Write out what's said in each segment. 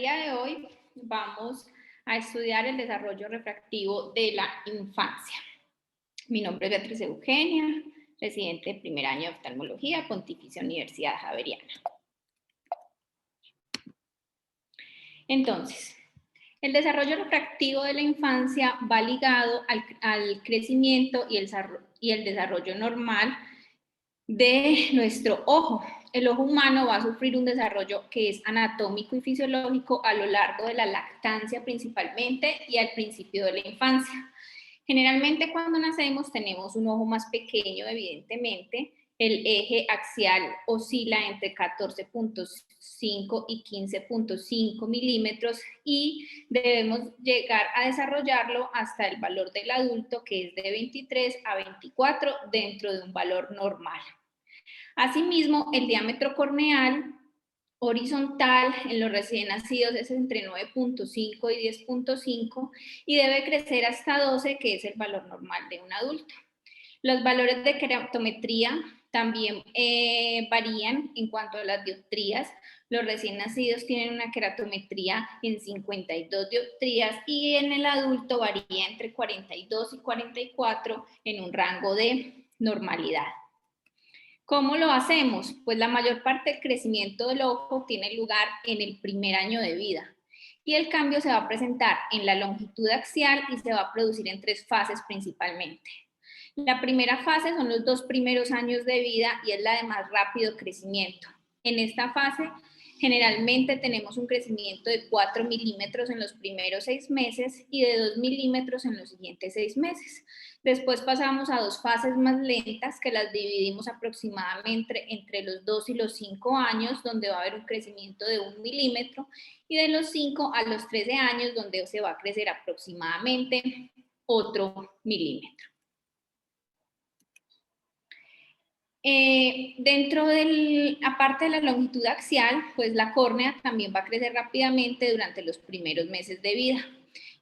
día de hoy vamos a estudiar el desarrollo refractivo de la infancia. Mi nombre es Beatriz Eugenia, residente de primer año de oftalmología, Pontificia Universidad Javeriana. Entonces, el desarrollo refractivo de la infancia va ligado al crecimiento y el desarrollo normal de nuestro ojo. El ojo humano va a sufrir un desarrollo que es anatómico y fisiológico a lo largo de la lactancia principalmente y al principio de la infancia. Generalmente cuando nacemos tenemos un ojo más pequeño, evidentemente. El eje axial oscila entre 14.5 y 15.5 milímetros y debemos llegar a desarrollarlo hasta el valor del adulto, que es de 23 a 24 dentro de un valor normal. Asimismo, el diámetro corneal horizontal en los recién nacidos es entre 9.5 y 10.5 y debe crecer hasta 12, que es el valor normal de un adulto. Los valores de keratometría también varían en cuanto a las dioptrías. Los recién nacidos tienen una keratometría en 52 dioptrías y en el adulto varía entre 42 y 44 en un rango de normalidad. ¿Cómo lo hacemos? Pues la mayor parte del crecimiento del ojo tiene lugar en el primer año de vida y el cambio se va a presentar en la longitud axial y se va a producir en 3 fases principalmente. La primera fase son los 2 primeros años de vida y es la de más rápido crecimiento. En esta fase generalmente tenemos un crecimiento de 4 milímetros en los primeros 6 meses y de 2 milímetros en los siguientes 6 meses. Después pasamos a 2 fases más lentas que las dividimos aproximadamente entre los 2 y los 5 años, donde va a haber un crecimiento de 1 milímetro, y de los 5 a los 13 años, donde se va a crecer aproximadamente otro milímetro. Aparte de la longitud axial, pues la córnea también va a crecer rápidamente durante los primeros meses de vida.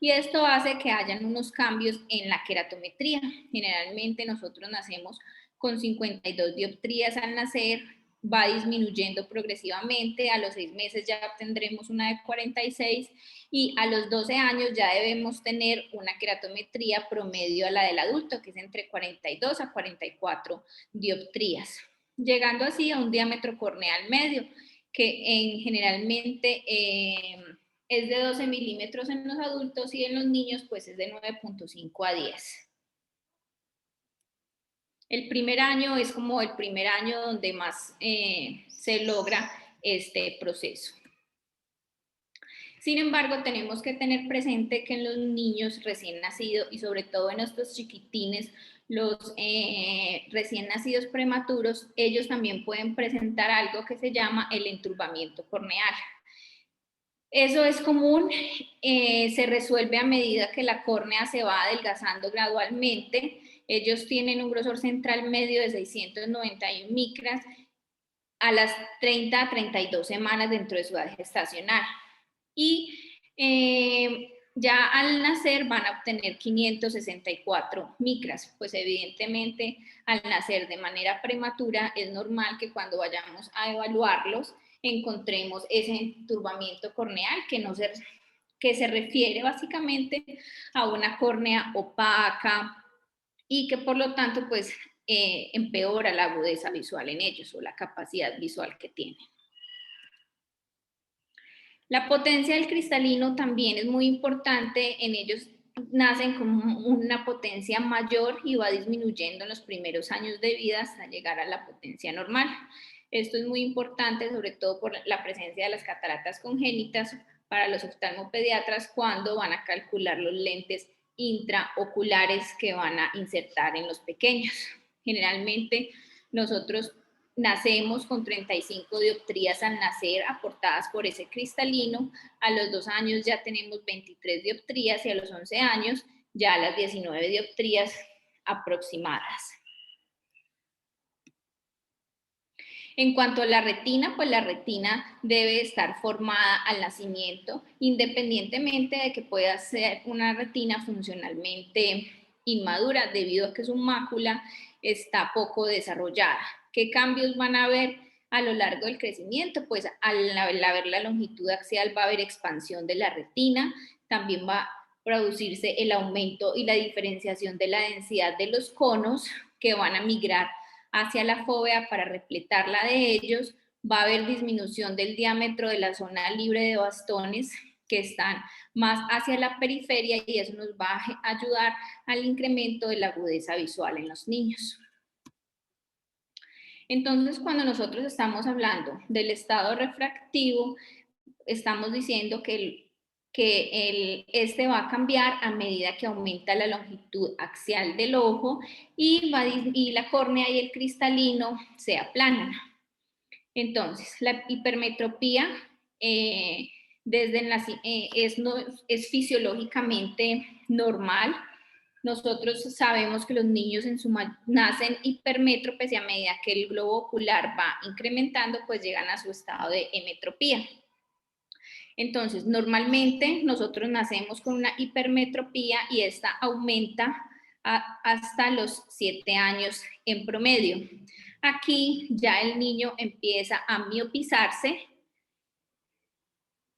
Y esto hace que hayan unos cambios en la keratometría. Generalmente nosotros nacemos con 52 dioptrías al nacer, va disminuyendo progresivamente, a los 6 meses ya tendremos una de 46 y a los 12 años ya debemos tener una keratometría promedio a la del adulto, que es entre 42 a 44 dioptrías, llegando así a un diámetro corneal medio, que generalmente es de 12 milímetros en los adultos y en los niños pues es de 9.5 a 10. El primer año es como el primer año donde más se logra este proceso. Sin embargo, tenemos que tener presente que en los niños recién nacidos y sobre todo en estos chiquitines, los recién nacidos prematuros, ellos también pueden presentar algo que se llama el enturbamiento corneal. Eso es común, se resuelve a medida que la córnea se va adelgazando gradualmente. Ellos tienen un grosor central medio de 691 micras a las 30 a 32 semanas dentro de su edad gestacional. Y ya al nacer van a obtener 564 micras, pues evidentemente al nacer de manera prematura es normal que cuando vayamos a evaluarlos encontremos ese enturbamiento corneal que se refiere básicamente a una córnea opaca y que por lo tanto pues empeora la agudeza visual en ellos o la capacidad visual que tienen. La potencia del cristalino también es muy importante, en ellos nacen con una potencia mayor y va disminuyendo en los primeros años de vida hasta llegar a la potencia normal. Esto es muy importante, sobre todo por la presencia de las cataratas congénitas para los oftalmopediatras cuando van a calcular los lentes intraoculares que van a insertar en los pequeños. Generalmente nosotros nacemos con 35 dioptrías al nacer aportadas por ese cristalino, a los 2 años ya tenemos 23 dioptrías y a los 11 años ya las 19 dioptrías aproximadas. En cuanto a la retina, pues la retina debe estar formada al nacimiento, independientemente de que pueda ser una retina funcionalmente inmadura, debido a que su mácula está poco desarrollada. ¿Qué cambios van a haber? A lo largo del crecimiento, pues al haber la longitud axial va a haber expansión de la retina, también va a producirse el aumento y la diferenciación de la densidad de los conos que van a migrar hacia la fóvea para repletarla de ellos, va a haber disminución del diámetro de la zona libre de bastones que están más hacia la periferia y eso nos va a ayudar al incremento de la agudeza visual en los niños. Entonces, cuando nosotros estamos hablando del estado refractivo, estamos diciendo que este va a cambiar a medida que aumenta la longitud axial del ojo y la córnea y el cristalino se aplanan. Entonces, la hipermetropía es fisiológicamente normal. Nosotros sabemos que los niños nacen hipermétropes y a medida que el globo ocular va incrementando, pues llegan a su estado de emetropía. Entonces, normalmente nosotros nacemos con una hipermetropía y esta aumenta hasta los 7 años en promedio. Aquí ya el niño empieza a miopizarse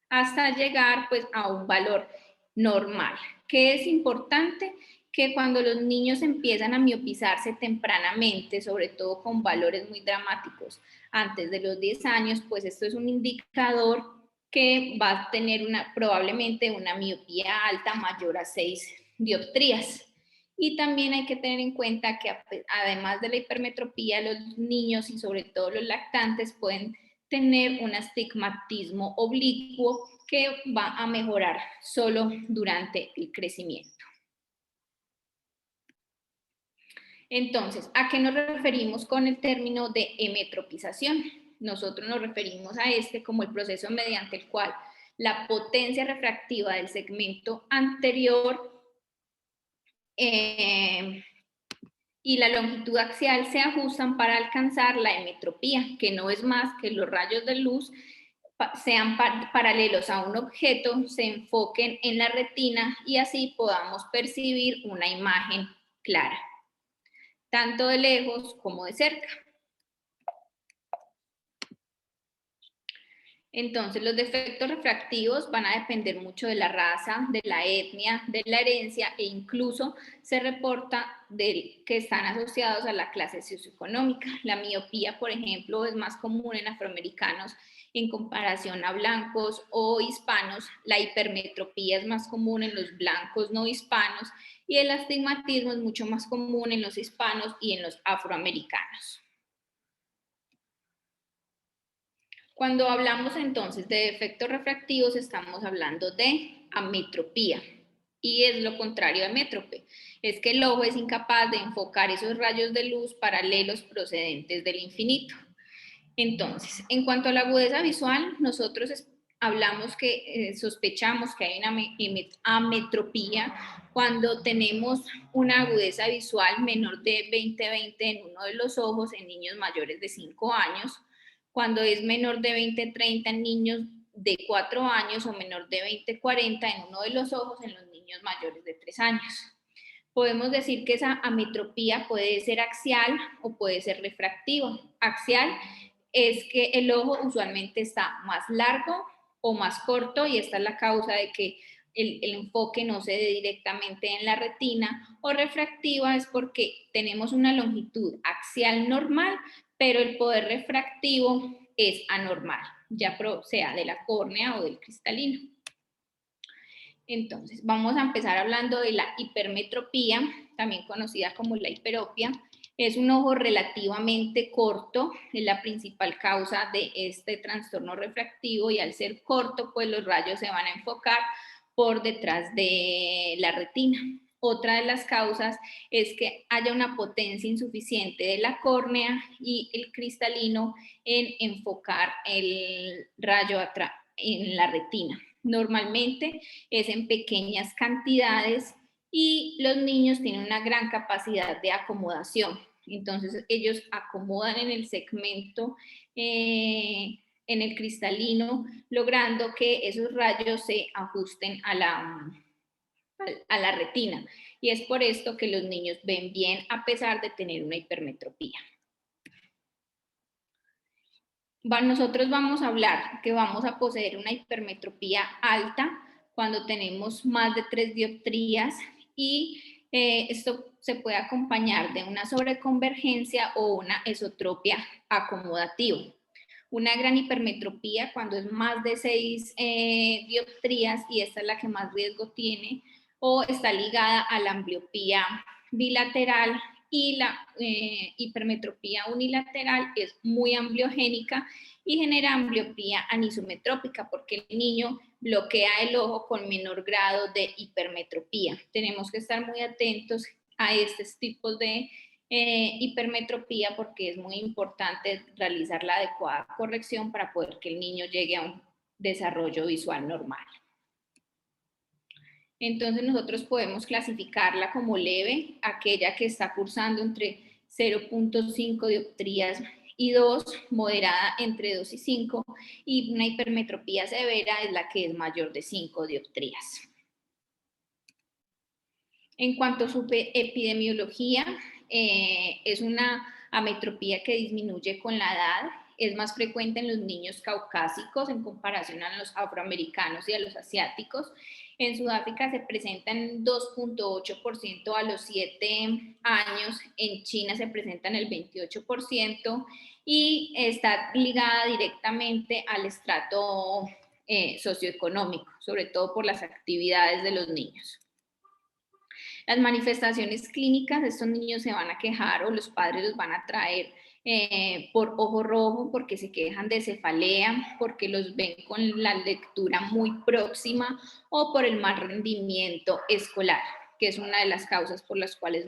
hasta llegar pues a un valor normal. ¿Qué es importante? Que cuando los niños empiezan a miopizarse tempranamente, sobre todo con valores muy dramáticos antes de los 10 años, pues esto es un indicador que va a tener probablemente una miopía alta mayor a 6 dioptrías. Y también hay que tener en cuenta que además de la hipermetropía, los niños y sobre todo los lactantes pueden tener un astigmatismo oblicuo que va a mejorar solo durante el crecimiento. Entonces, ¿a qué nos referimos con el término de emetropización? Nosotros nos referimos a este como el proceso mediante el cual la potencia refractiva del segmento anterior y la longitud axial se ajustan para alcanzar la emetropía, que no es más que los rayos de luz sean paralelos a un objeto, se enfoquen en la retina y así podamos percibir una imagen clara, tanto de lejos como de cerca. Entonces, los defectos refractivos van a depender mucho de la raza, de la etnia, de la herencia e incluso se reporta que están asociados a la clase socioeconómica. La miopía, por ejemplo, es más común en afroamericanos en comparación a blancos o hispanos. La hipermetropía es más común en los blancos no hispanos y el astigmatismo es mucho más común en los hispanos y en los afroamericanos. Cuando hablamos entonces de defectos refractivos, estamos hablando de ametropía y es lo contrario a amétrope. Es que el ojo es incapaz de enfocar esos rayos de luz paralelos procedentes del infinito. Entonces, en cuanto a la agudeza visual, nosotros hablamos que sospechamos que hay una ametropía cuando tenemos una agudeza visual menor de 20/20 en uno de los ojos en niños mayores de 5 años, cuando es menor de 20/30 en niños de 4 años o menor de 20/40 en uno de los ojos en los niños mayores de 3 años. Podemos decir que esa ametropía puede ser axial o puede ser refractiva. Axial es que el ojo usualmente está más largo o más corto y esta es la causa de que el enfoque no se dé directamente en la retina, o refractiva es porque tenemos una longitud axial normal, pero el poder refractivo es anormal, ya sea de la córnea o del cristalino. Entonces, vamos a empezar hablando de la hipermetropía, también conocida como la hiperopia. Es un ojo relativamente corto, es la principal causa de este trastorno refractivo y al ser corto, pues los rayos se van a enfocar por detrás de la retina. Otra de las causas es que haya una potencia insuficiente de la córnea y el cristalino en enfocar el rayo en la retina. Normalmente es en pequeñas cantidades y los niños tienen una gran capacidad de acomodación. Entonces ellos acomodan en el segmento, en el cristalino, logrando que esos rayos se ajusten a la retina. Y es por esto que los niños ven bien a pesar de tener una hipermetropía. Nosotros vamos a hablar que vamos a poseer una hipermetropía alta cuando tenemos más de 3 dioptrías y esto se puede acompañar de una sobreconvergencia o una esotropia acomodativa. Una gran hipermetropía cuando es más de 6 dioptrías, y esta es la que más riesgo tiene, o está ligada a la ambliopía bilateral, y la hipermetropía unilateral es muy ambliogénica y genera ambliopía anisometrópica porque el niño bloquea el ojo con menor grado de hipermetropía. Tenemos que estar muy atentos a estos tipos de hipermetropía porque es muy importante realizar la adecuada corrección para poder que el niño llegue a un desarrollo visual normal. Entonces nosotros podemos clasificarla como leve, aquella que está cursando entre 0.5 dioptrías y 2, moderada entre 2 y 5, y una hipermetropía severa es la que es mayor de 5 dioptrías. En cuanto a su epidemiología, es una ametropía que disminuye con la edad, es más frecuente en los niños caucásicos en comparación a los afroamericanos y a los asiáticos. En Sudáfrica se presenta en 2.8% a los 7 años, en China se presenta en el 28% y está ligada directamente al estrato socioeconómico, sobre todo por las actividades de los niños. Las manifestaciones clínicas, estos niños se van a quejar o los padres los van a traer por ojo rojo, porque se quejan de cefalea, porque los ven con la lectura muy próxima o por el mal rendimiento escolar, que es una de las causas por las cuales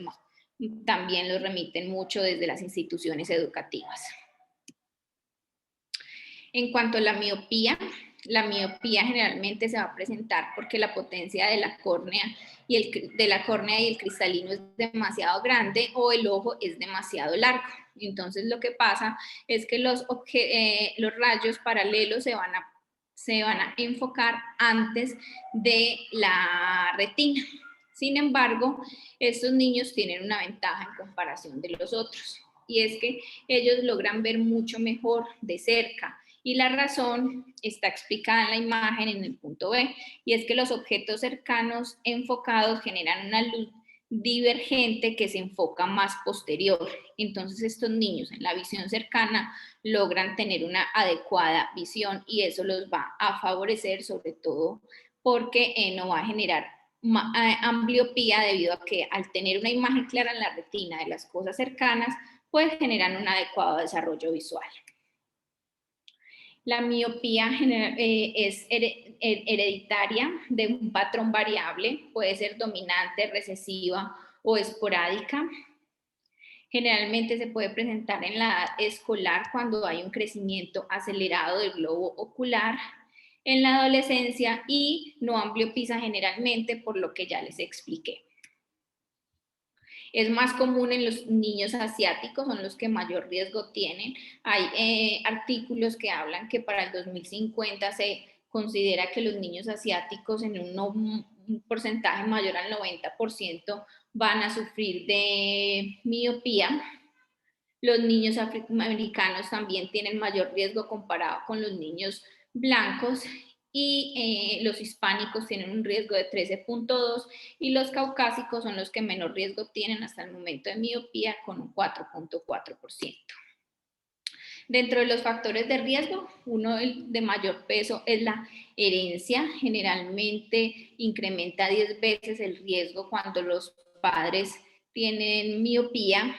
también los remiten mucho desde las instituciones educativas. En cuanto a la miopía generalmente se va a presentar porque la potencia de la córnea y el cristalino es demasiado grande o el ojo es demasiado largo. Entonces lo que pasa es que los rayos paralelos se van a enfocar antes de la retina. Sin embargo, estos niños tienen una ventaja en comparación de los otros, y es que ellos logran ver mucho mejor de cerca. Y la razón está explicada en la imagen en el punto B, y es que los objetos cercanos enfocados generan una luz divergente que se enfoca más posterior. Entonces estos niños en la visión cercana logran tener una adecuada visión y eso los va a favorecer, sobre todo porque no va a generar ambliopía, debido a que al tener una imagen clara en la retina de las cosas cercanas, pues generan un adecuado desarrollo visual. La miopía es hereditaria de un patrón variable, puede ser dominante, recesiva o esporádica. Generalmente se puede presentar en la edad escolar cuando hay un crecimiento acelerado del globo ocular, en la adolescencia y no ambliopía generalmente, por lo que ya les expliqué. Es más común en los niños asiáticos, son los que mayor riesgo tienen. Hay artículos que hablan que para el 2050 se considera que los niños asiáticos en un porcentaje mayor al 90% van a sufrir de miopía. Los niños afroamericanos también tienen mayor riesgo comparado con los niños blancos, y los hispánicos tienen un riesgo de 13.2 y los caucásicos son los que menor riesgo tienen hasta el momento de miopía, con un 4.4%. Dentro de los factores de riesgo, uno de mayor peso es la herencia. Generalmente incrementa 10 veces el riesgo cuando los padres tienen miopía.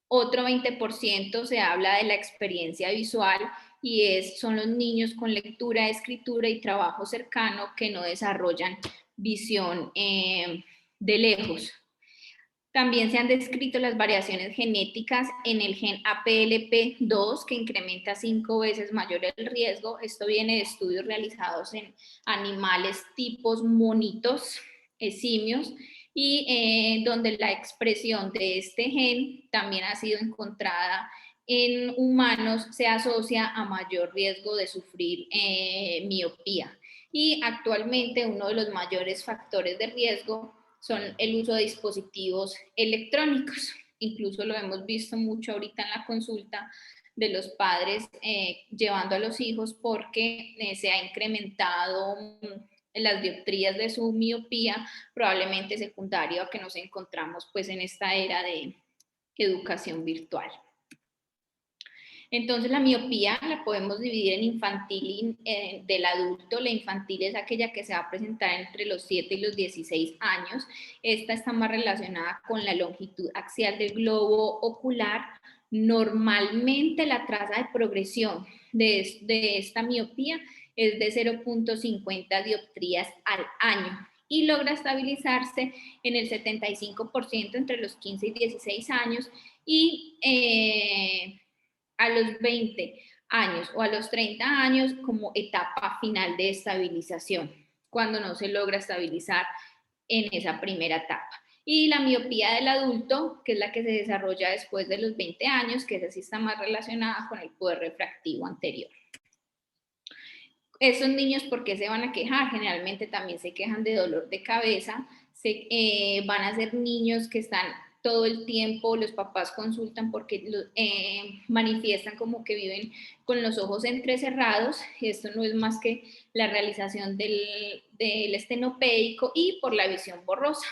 Otro 20% se habla de la experiencia visual, y son los niños con lectura, escritura y trabajo cercano que no desarrollan visión de lejos. También se han descrito las variaciones genéticas en el gen APLP2, que incrementa 5 veces mayor el riesgo. Esto viene de estudios realizados en animales tipos monitos, simios, y donde la expresión de este gen también ha sido encontrada en humanos, se asocia a mayor riesgo de sufrir miopía. Y actualmente uno de los mayores factores de riesgo son el uso de dispositivos electrónicos. Incluso lo hemos visto mucho ahorita en la consulta, de los padres llevando a los hijos porque se ha incrementado las dioptrías de su miopía, probablemente secundario a que nos encontramos pues en esta era de educación virtual. Entonces la miopía la podemos dividir en infantil y del adulto. La infantil es aquella que se va a presentar entre los 7 y los 16 años. Esta está más relacionada con la longitud axial del globo ocular. Normalmente la tasa de progresión de esta miopía es de 0.50 dioptrías al año y logra estabilizarse en el 75% entre los 15 y 16 años y a los 20 años o a los 30 años como etapa final de estabilización, cuando no se logra estabilizar en esa primera etapa. Y la miopía del adulto, que es la que se desarrolla después de los 20 años, que esa sí está más relacionada con el poder refractivo anterior. Esos niños, ¿por qué se van a quejar? Generalmente también se quejan de dolor de cabeza, van a ser niños que están todo el tiempo, los papás consultan porque manifiestan como que viven con los ojos entrecerrados. Esto no es más que la realización del estenopeico y por la visión borrosa.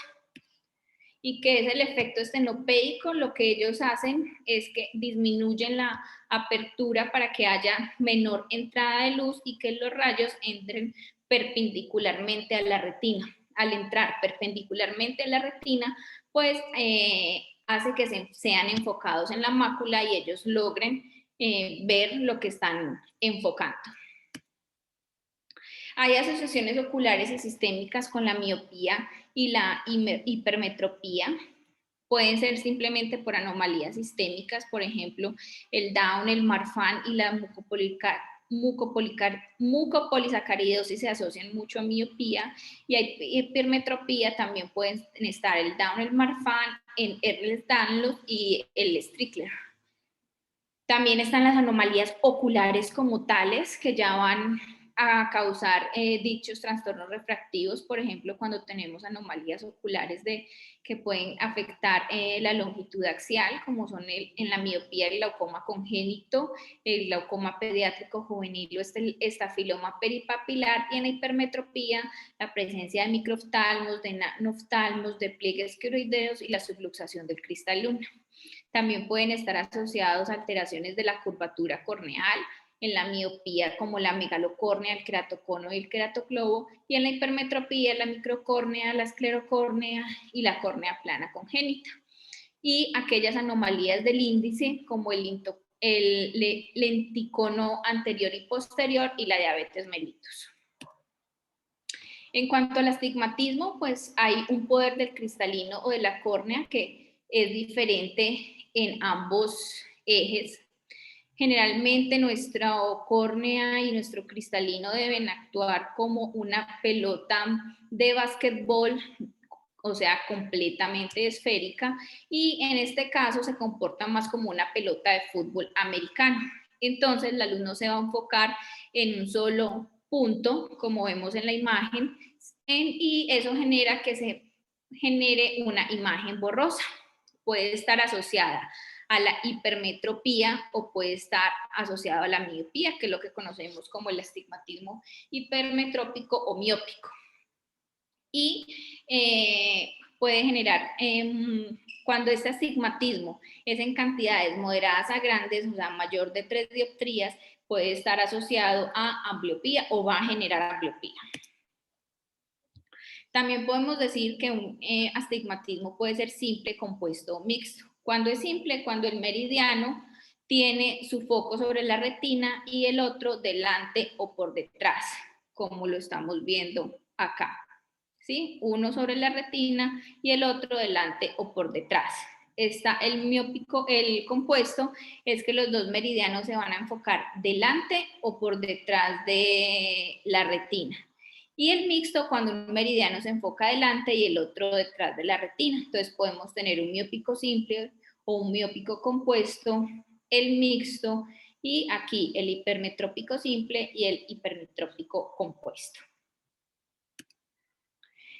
¿Y qué es el efecto estenopeico? Lo que ellos hacen es que disminuyen la apertura para que haya menor entrada de luz y que los rayos entren perpendicularmente a la retina. Al entrar perpendicularmente a la retina, pues hace que sean enfocados en la mácula y ellos logren ver lo que están enfocando. Hay asociaciones oculares y sistémicas con la miopía y la hipermetropía. Pueden ser simplemente por anomalías sistémicas, por ejemplo, el Down, el Marfan y la mucopolisacaridosis se asocian mucho a miopía, y hay hipermetropía, también pueden estar el Down, el Marfan, el Ehlers-Danlos y el Strickler. También están las anomalías oculares como tales, que ya van a causar dichos trastornos refractivos, por ejemplo, cuando tenemos anomalías oculares que pueden afectar la longitud axial, como son en la miopía el glaucoma congénito, el glaucoma pediátrico juvenil o estafiloma peripapilar, y en la hipermetropía la presencia de microftalmos, de noftalmos, de pliegues escleroideos y la subluxación del cristal luna. También pueden estar asociados a alteraciones de la curvatura corneal, en la miopía como la megalocórnea, el queratocono y el queratoclobo, y en la hipermetropía la microcórnea, la esclerocórnea y la córnea plana congénita. Y aquellas anomalías del índice como el lenticono anterior y posterior y la diabetes mellitus. En cuanto al astigmatismo, pues hay un poder del cristalino o de la córnea que es diferente en ambos ejes. Generalmente nuestra córnea y nuestro cristalino deben actuar como una pelota de básquetbol, o sea, completamente esférica, y en este caso se comporta más como una pelota de fútbol americano. Entonces la luz no se va a enfocar en un solo punto, como vemos en la imagen, y eso genera que se genere una imagen borrosa. Puede estar asociada a la hipermetropía o puede estar asociado a la miopía, que es lo que conocemos como el astigmatismo hipermetrópico o miópico. Y puede generar, cuando este astigmatismo es en cantidades moderadas a grandes, o sea, mayor de 3 dioptrías, puede estar asociado a ambliopía o va a generar ambliopía. También podemos decir que un astigmatismo puede ser simple, compuesto o mixto. Cuando es simple, cuando el meridiano tiene su foco sobre la retina y el otro delante o por detrás, como lo estamos viendo acá. ¿Sí? Uno sobre la retina y el otro delante o por detrás. Está el miópico, el compuesto es que los dos meridianos se van a enfocar delante o por detrás de la retina. Y el mixto cuando un meridiano se enfoca delante y el otro detrás de la retina. Entonces podemos tener un miópico simple o un miópico compuesto, el mixto y aquí el hipermetrópico simple y el hipermetrópico compuesto.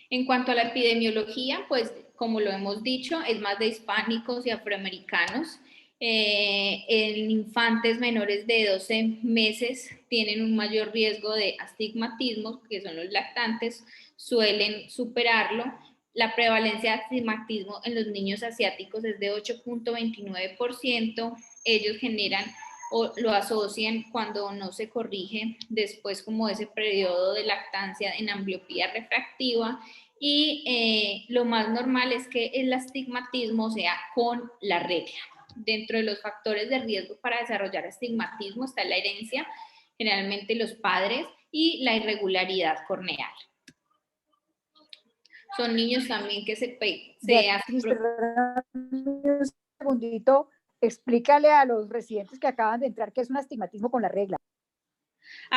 En cuanto a la epidemiología, pues como lo hemos dicho, es más de hispánicos y afroamericanos. En infantes menores de 12 meses tienen un mayor riesgo de astigmatismo, que son los lactantes, suelen superarlo. La prevalencia de astigmatismo en los niños asiáticos es de 8.29%. Ellos generan o lo asocian cuando no se corrige después como ese periodo de lactancia en ambliopía refractiva, y lo más normal es que el astigmatismo sea con la regla. Dentro de los factores de riesgo para desarrollar astigmatismo está la herencia, generalmente los padres, y la irregularidad corneal. Son niños también que se Beatriz, un segundito, explícale a los residentes que acaban de entrar qué es un astigmatismo con la regla.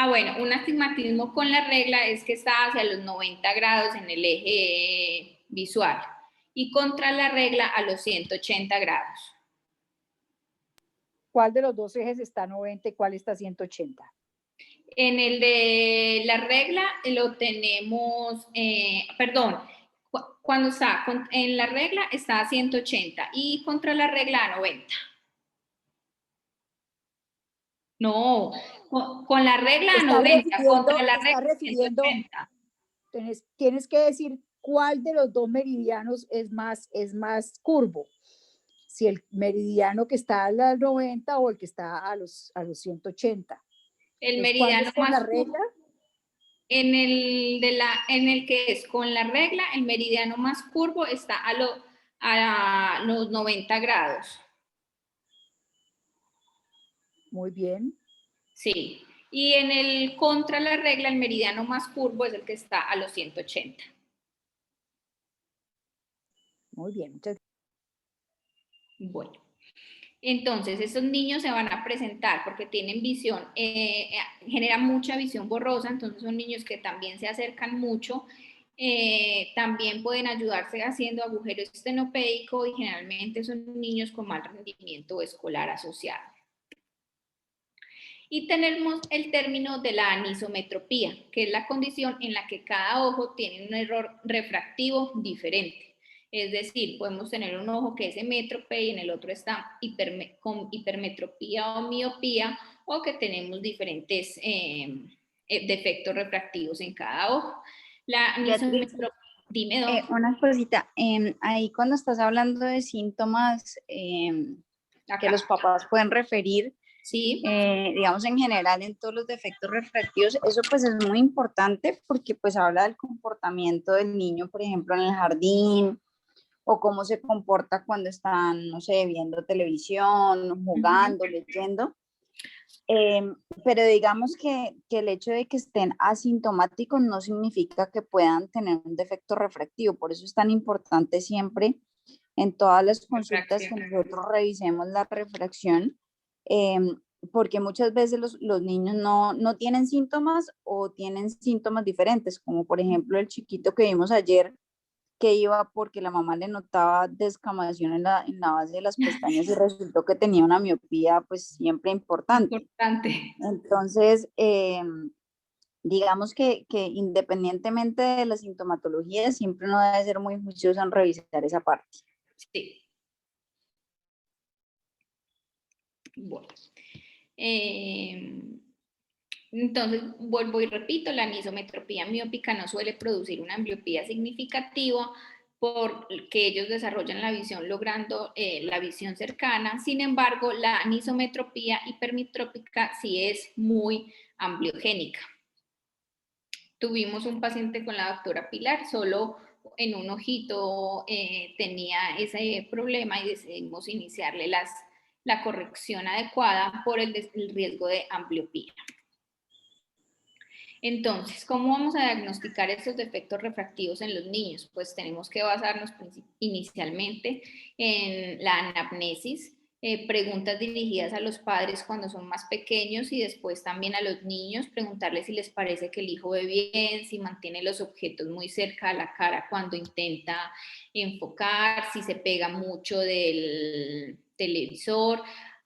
Bueno, un astigmatismo con la regla es que está hacia los 90 grados en el eje visual y contra la regla a los 180 grados. ¿Cuál de los dos ejes está 90 y cuál está 180? En el de la regla lo tenemos, perdón, cuando está en la regla está a 180 y contra la regla a 90. No, con la regla a 90, contra la regla a 180. Tienes que decir cuál de los dos meridianos es más curvo. Si el meridiano que está a los 90 o el que está a los 180. El meridiano con la regla. En el que es con la regla, el meridiano más curvo está a los 90 grados. Muy bien. Sí. Y en el contra la regla, el meridiano más curvo es el que está a los 180. Muy bien, muchas gracias. Bueno. Entonces, estos niños se van a presentar porque tienen visión, generan mucha visión borrosa, entonces son niños que también se acercan mucho, también pueden ayudarse haciendo agujero estenopeico y generalmente son niños con mal rendimiento escolar asociado. Y tenemos el término de la anisometropía, que es la condición en la que cada ojo tiene un error refractivo diferente. Es decir, podemos tener un ojo que es hemétrope y en el otro está con hipermetropía o miopía, o que tenemos diferentes defectos refractivos en cada ojo. La anisometropía, dime, una cosita, ahí cuando estás hablando de síntomas que los papás pueden referir, sí, digamos en general en todos los defectos refractivos, eso pues es muy importante porque pues habla del comportamiento del niño, por ejemplo, en el jardín, o cómo se comporta cuando están, no sé, viendo televisión, jugando, leyendo. Pero digamos que el hecho de que estén asintomáticos no significa que puedan tener un defecto refractivo. Por eso es tan importante siempre en todas las consultas que nosotros revisemos la refracción, porque muchas veces los niños no tienen síntomas o tienen síntomas diferentes, como por ejemplo el chiquito que vimos ayer, que iba porque la mamá le notaba descamación en la base de las pestañas y resultó que tenía una miopía pues siempre importante. Entonces, digamos que independientemente de la sintomatología, siempre uno debe ser muy juicioso en revisar esa parte. Sí. Bueno. Entonces, vuelvo y repito, la anisometropía miópica no suele producir una ambliopía significativa porque ellos desarrollan la visión logrando la visión cercana. Sin embargo, la anisometropía hipermetrópica sí es muy ambliogénica. Tuvimos un paciente con la doctora Pilar, solo en un ojito tenía ese problema y decidimos iniciarle la corrección adecuada por el riesgo de ambliopía. Entonces, ¿cómo vamos a diagnosticar estos defectos refractivos en los niños? Pues tenemos que basarnos inicialmente en la anamnesis, preguntas dirigidas a los padres cuando son más pequeños y después también a los niños, preguntarles si les parece que el hijo ve bien, si mantiene los objetos muy cerca a la cara cuando intenta enfocar, si se pega mucho del televisor,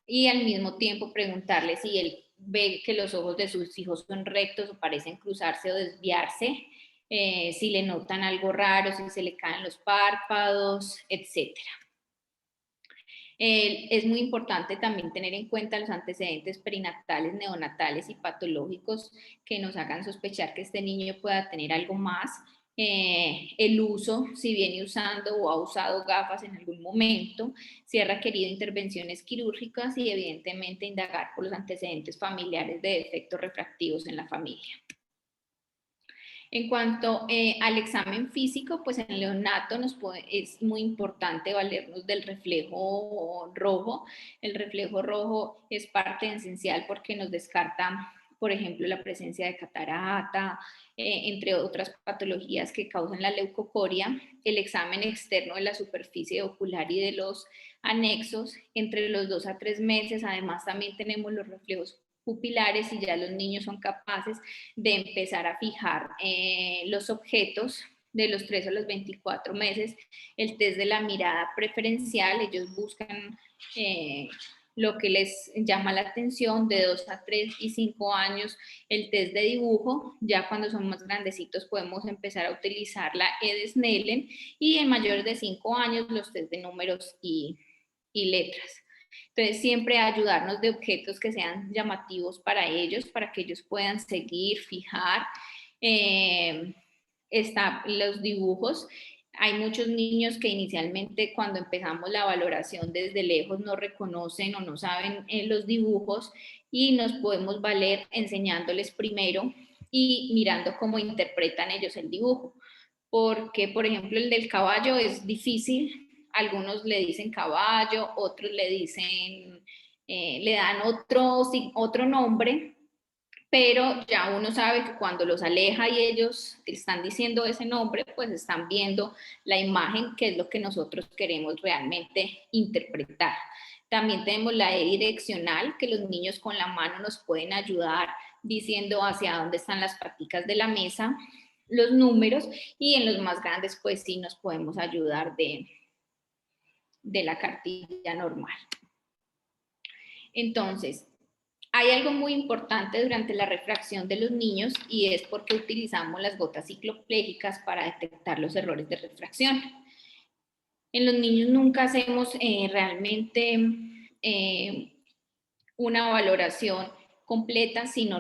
y al mismo tiempo preguntarles si él ve que los ojos de sus hijos son rectos o parecen cruzarse o desviarse, si le notan algo raro, si se le caen los párpados, etc. Es muy importante también tener en cuenta los antecedentes perinatales, neonatales y patológicos que nos hagan sospechar que este niño pueda tener algo más. El uso, si viene usando o ha usado gafas en algún momento, si ha requerido intervenciones quirúrgicas y evidentemente indagar por los antecedentes familiares de defectos refractivos en la familia. En cuanto al examen físico, pues en neonato es muy importante valernos del reflejo rojo. El reflejo rojo es parte esencial porque nos descarta, por ejemplo, la presencia de catarata, entre otras patologías que causan la leucocoria. El examen externo de la superficie ocular y de los anexos entre los 2 a 3 meses. Además, también tenemos los reflejos pupilares y ya los niños son capaces de empezar a fijar los objetos de los 3 a los 24 meses. El test de la mirada preferencial, ellos buscan lo que les llama la atención. De 2 a 3 y 5 años, el test de dibujo. Ya cuando son más grandecitos podemos empezar a utilizar la Snellen, y en mayores de 5 años los test de números y letras. Entonces, siempre ayudarnos de objetos que sean llamativos para ellos, para que ellos puedan seguir, fijar. Los dibujos. Hay muchos niños que inicialmente, cuando empezamos la valoración desde lejos, no reconocen o no saben los dibujos, y nos podemos valer enseñándoles primero y mirando cómo interpretan ellos el dibujo. Porque, por ejemplo, el del caballo es difícil. Algunos le dicen caballo, otros le dicen, le dan otro nombre, pero ya uno sabe que cuando los aleja y ellos están diciendo ese nombre, pues están viendo la imagen, que es lo que nosotros queremos realmente interpretar. También tenemos la E direccional, que los niños con la mano nos pueden ayudar diciendo hacia dónde están las paticas de la mesa, los números, y en los más grandes pues sí nos podemos ayudar de la cartilla normal. Entonces, hay algo muy importante durante la refracción de los niños, y es porque utilizamos las gotas cicloplégicas para detectar los errores de refracción. En los niños nunca hacemos realmente una valoración completa si no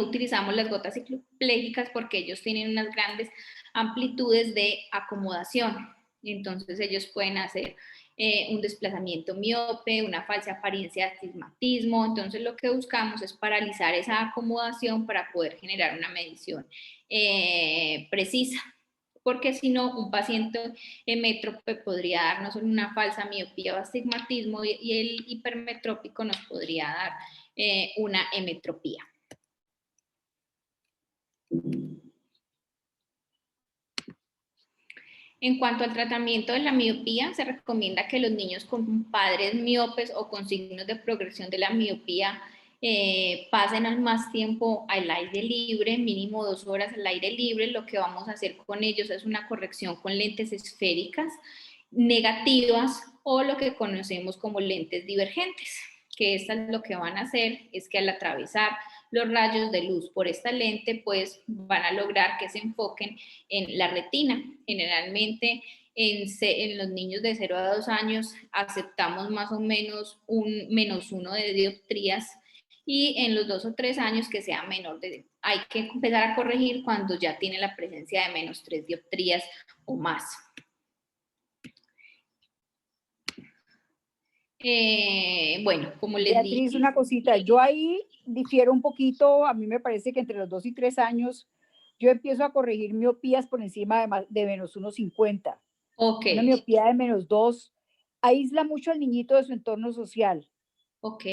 utilizamos las gotas cicloplégicas, porque ellos tienen unas grandes amplitudes de acomodación. Entonces ellos pueden hacer un desplazamiento miope, una falsa apariencia de astigmatismo. Entonces lo que buscamos es paralizar esa acomodación para poder generar una medición precisa, porque si no, un paciente emétrope podría darnos una falsa miopía o astigmatismo, y el hipermetrópico nos podría dar una emetropía. En cuanto al tratamiento de la miopía, se recomienda que los niños con padres miopes o con signos de progresión de la miopía pasen al más tiempo al aire libre, mínimo 2 horas al aire libre. Lo que vamos a hacer con ellos es una corrección con lentes esféricas negativas, o lo que conocemos como lentes divergentes, que estas lo que van a hacer es que al atravesar los rayos de luz por esta lente, pues van a lograr que se enfoquen en la retina. Generalmente en los niños de 0 a 2 años aceptamos más o menos un -1 de dioptrías, y en los 2 o 3 años que sea menor hay que empezar a corregir cuando ya tiene la presencia de -3 dioptrías o más. Bueno, como les Beatriz, dije. una cosita, yo ahí difiero un poquito. A mí me parece que entre los 2 y 3 años yo empiezo a corregir miopías por encima de -1.50. Ok. Una miopía de -2 aísla mucho al niñito de su entorno social. Ok.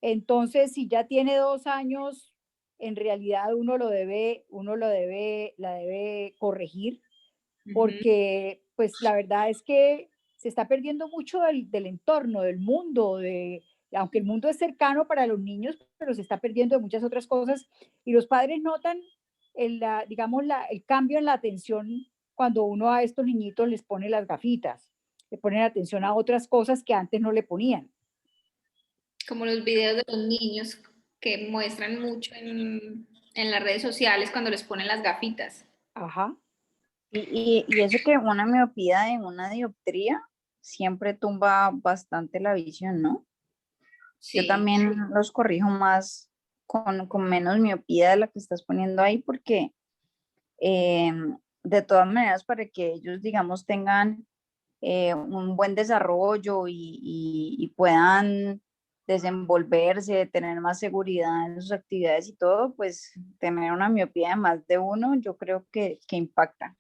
Entonces, si ya tiene 2 años, en realidad uno la debe corregir, porque pues la verdad es que se está perdiendo mucho del entorno, del mundo, aunque el mundo es cercano para los niños, pero se está perdiendo de muchas otras cosas, y los padres notan digamos, el cambio en la atención cuando uno a estos niñitos les pone las gafitas, le ponen atención a otras cosas que antes no le ponían. Como los videos de los niños que muestran mucho en las redes sociales cuando les ponen las gafitas. Ajá. Y eso que una miopía de una dioptría siempre tumba bastante la visión, ¿no? Yo Sí. también los corrijo más con menos miopía de la que estás poniendo ahí, porque de todas maneras, para que ellos, digamos, tengan un buen desarrollo y puedan desenvolverse, tener más seguridad en sus actividades y todo, pues tener una miopía de más de uno, yo creo que impacta.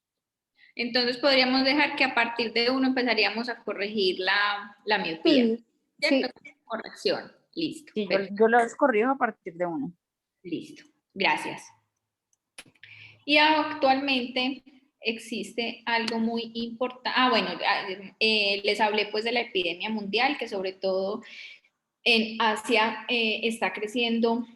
Entonces podríamos dejar que a partir de 1 empezaríamos a corregir la miopía, Sí, ¿cierto? sí, Corrección, listo, Sí, perfecto, yo los corrijo a partir de uno. listo, gracias. Y actualmente existe algo muy importante, bueno, les hablé pues de la epidemia mundial, que sobre todo en Asia está creciendo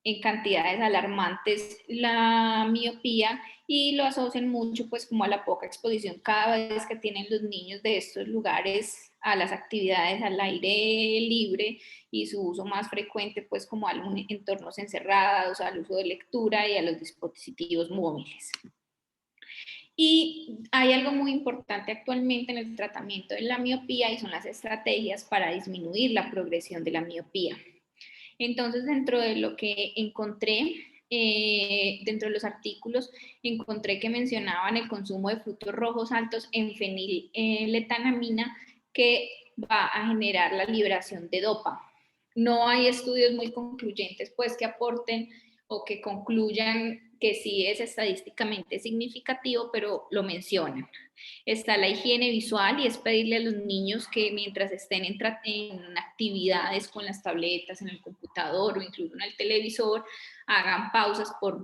en cantidades alarmantes la miopía y lo asocian mucho pues como a la poca exposición cada vez que tienen los niños de estos lugares a las actividades al aire libre y su uso más frecuente pues como a los entornos encerrados, al uso de lectura y a los dispositivos móviles. Y hay algo muy importante actualmente en el tratamiento de la miopía y son las estrategias para disminuir la progresión de la miopía. Entonces, dentro de lo que encontré, dentro de los artículos, encontré que mencionaban el consumo de frutos rojos altos en feniletanamina que va a generar la liberación de dopa. No hay estudios muy concluyentes, pues, que aporten o que concluyan que sí es estadísticamente significativo, pero lo mencionan. Está la higiene visual y es pedirle a los niños que mientras estén en actividades con las tabletas, en el computador o incluso en el televisor, hagan pausas por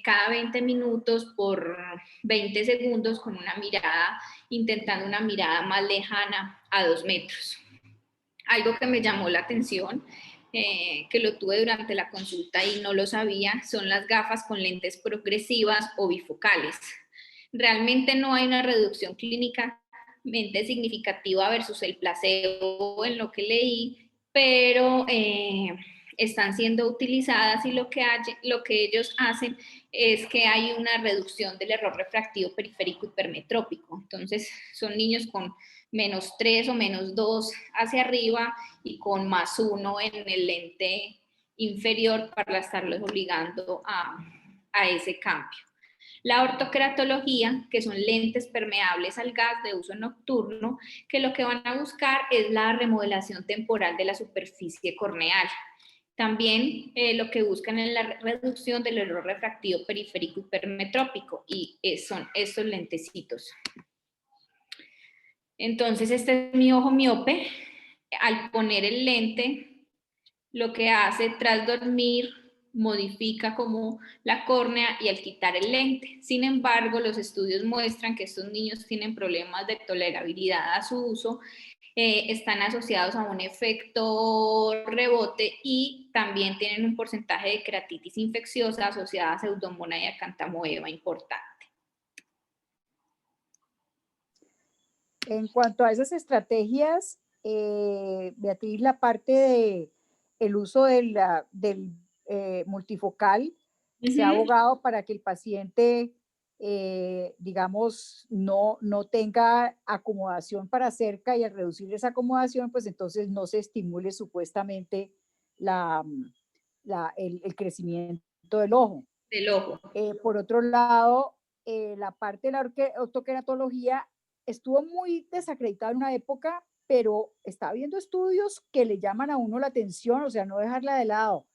cada 20 minutos por 20 segundos con una mirada, intentando una mirada más lejana a 2 metros. Algo que me llamó la atención, que lo tuve durante la consulta y no lo sabía, son las gafas con lentes progresivas o bifocales. Realmente no hay una reducción clínicamente significativa versus el placebo en lo que leí, pero están siendo utilizadas y lo que ellos hacen es que hay una reducción del error refractivo periférico hipermetrópico. Entonces, son niños con -3 o -2 hacia arriba y con +1 en el lente inferior para estarlos obligando a ese cambio. La ortoqueratología, que son lentes permeables al gas de uso nocturno, que lo que van a buscar es la remodelación temporal de la superficie corneal. También lo que buscan es la reducción del error refractivo periférico hipermetrópico y son estos lentecitos. Entonces, este es mi ojo miope. Al poner el lente, lo que hace tras dormir modifica como la córnea y al quitar el lente. Sin embargo, los estudios muestran que estos niños tienen problemas de tolerabilidad a su uso, están asociados a un efecto rebote y también tienen un porcentaje de queratitis infecciosa asociada a Pseudomonas y Acanthamoeba importante. en cuanto a esas estrategias, Beatriz, la parte de el uso del multifocal, se ha abogado para que el paciente, digamos, no tenga acomodación para cerca y al reducir esa acomodación, pues entonces no se estimule supuestamente el crecimiento del ojo. Del ojo. Por otro lado, la parte de la ortoqueratología estuvo muy desacreditada en una época, pero está habiendo estudios que le llaman a uno la atención, o sea, no dejarla de lado,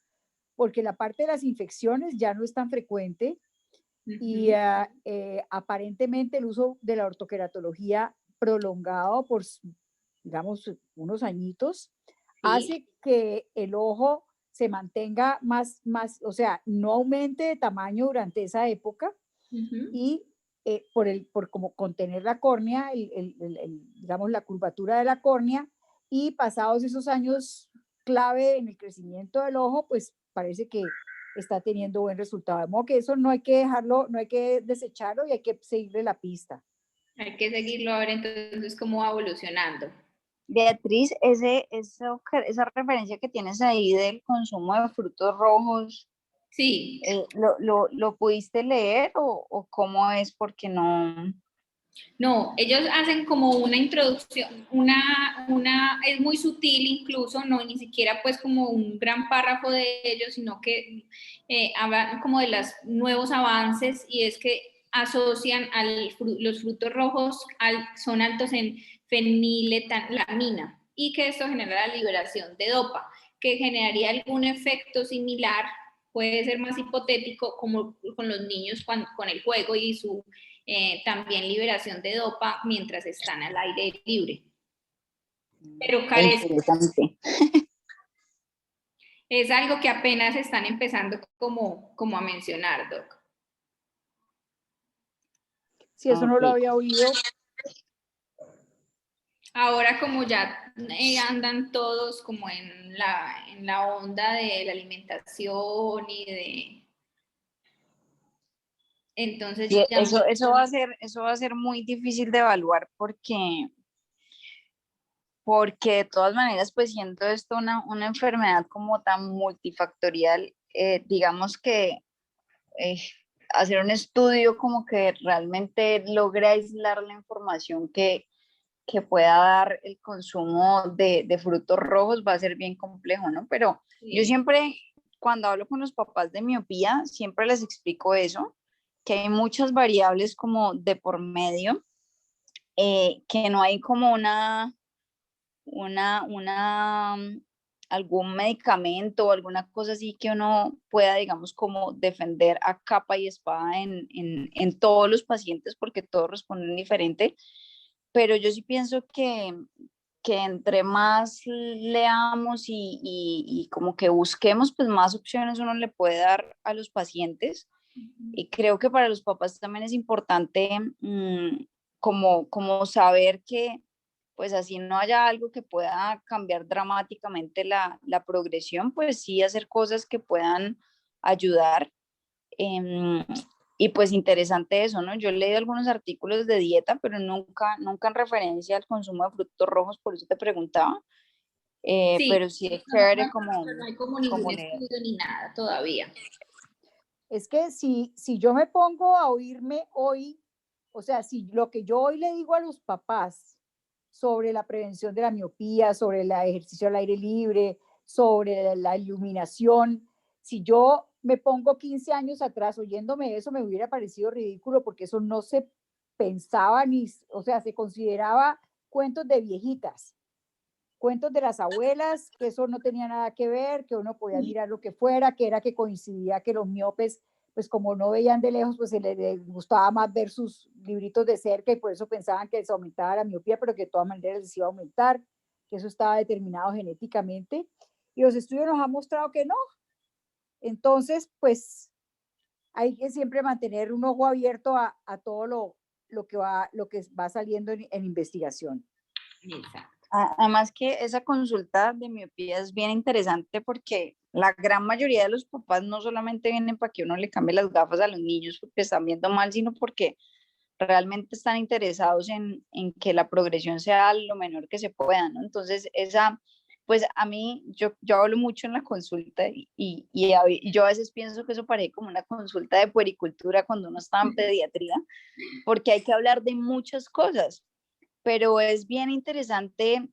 porque la parte de las infecciones ya no es tan frecuente y aparentemente el uso de la ortoqueratología prolongado por, digamos, unos añitos, hace que el ojo se mantenga más, o sea, no aumente de tamaño durante esa época y por como contener la córnea, digamos, la curvatura de la córnea, y pasados esos años clave en el crecimiento del ojo, pues parece que está teniendo buen resultado. De modo que eso no hay que dejarlo, no hay que desecharlo y hay que seguirle la pista. Hay que seguirlo a ver entonces cómo va evolucionando. Beatriz, esa referencia que tienes ahí del consumo de frutos rojos, Sí. ¿Lo pudiste leer o cómo es? Porque no... No, ellos hacen como una introducción, es muy sutil incluso, no ni siquiera pues como un gran párrafo de ellos, sino que hablan como de los nuevos avances y es que asocian los frutos rojos, son altos en feniletamina y que esto genera la liberación de dopa, que generaría algún efecto similar, puede ser más hipotético como con los niños con el juego y su también liberación de dopa mientras están al aire libre. Pero carece, Interesante. es algo que apenas están empezando como a mencionar, Doc. Si eso no lo había oído. Ahora como ya andan todos como en la onda de la alimentación y de... Entonces Sí, ya... eso va a ser muy difícil de evaluar porque de todas maneras, pues siendo esto una enfermedad como tan multifactorial, digamos que eh, hacer un estudio como que realmente logre aislar la información que pueda dar el consumo de frutos rojos va a ser bien complejo, ¿no? Pero yo Sí. siempre, cuando hablo con los papás de miopía, siempre les explico eso, que hay muchas variables como de por medio, que no hay como algún medicamento o alguna cosa así que uno pueda, digamos, como defender a capa y espada en todos los pacientes porque todos responden diferente, pero yo sí pienso que entre más leamos y como que busquemos, pues más opciones uno le puede dar a los pacientes. Y creo que para los papás también es importante como saber que pues así no haya algo que pueda cambiar dramáticamente la progresión, pues sí hacer cosas que puedan ayudar. Em, y pues interesante eso, ¿no? Yo he leído algunos artículos de dieta, pero nunca en referencia al consumo de frutos rojos, por eso te preguntaba. Sí, Pero sí es no, chévere no hay como ningún como leer. estudio ni nada todavía. Es que si yo me pongo a oírme hoy, o sea, si lo que yo hoy le digo a los papás sobre la prevención de la miopía, sobre el ejercicio al aire libre, sobre la iluminación, si yo me pongo 15 años atrás oyéndome eso, me hubiera parecido ridículo porque eso no se pensaba ni, o sea, se consideraba cuentos de viejitas, cuentos de las abuelas, que eso no tenía nada que ver, que uno podía mirar lo que fuera, que era que coincidía que los miopes, pues como no veían de lejos, pues se les gustaba más ver sus libritos de cerca y por eso pensaban que les aumentaba la miopía, pero que de todas maneras les iba a aumentar, que eso estaba determinado genéticamente. Y los estudios nos han mostrado que no. Entonces, pues hay que siempre mantener un ojo abierto a todo lo que va saliendo en investigación. Exacto. Además que esa consulta de miopía es bien interesante porque la gran mayoría de los papás no solamente vienen para que uno le cambie las gafas a los niños porque están viendo mal, sino porque realmente están interesados en que la progresión sea lo menor que se pueda, ¿no? Entonces, pues a mí, yo hablo mucho en la consulta y yo a veces pienso que eso parece como una consulta de puericultura cuando uno está en pediatría, porque hay que hablar de muchas cosas, pero es bien interesante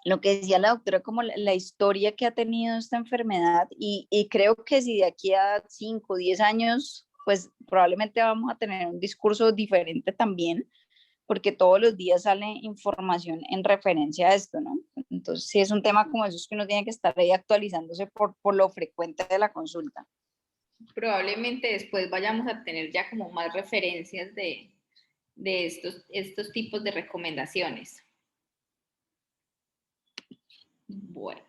lo que decía la doctora, como la historia que ha tenido esta enfermedad y creo que si de aquí a 5 o 10 años, pues probablemente vamos a tener un discurso diferente también, porque todos los días sale información en referencia a esto, ¿no? Entonces, sí es un tema como esos que uno tiene que estar ahí actualizándose por lo frecuente de la consulta. Probablemente después vayamos a tener ya como más referencias de estos tipos de recomendaciones. Bueno.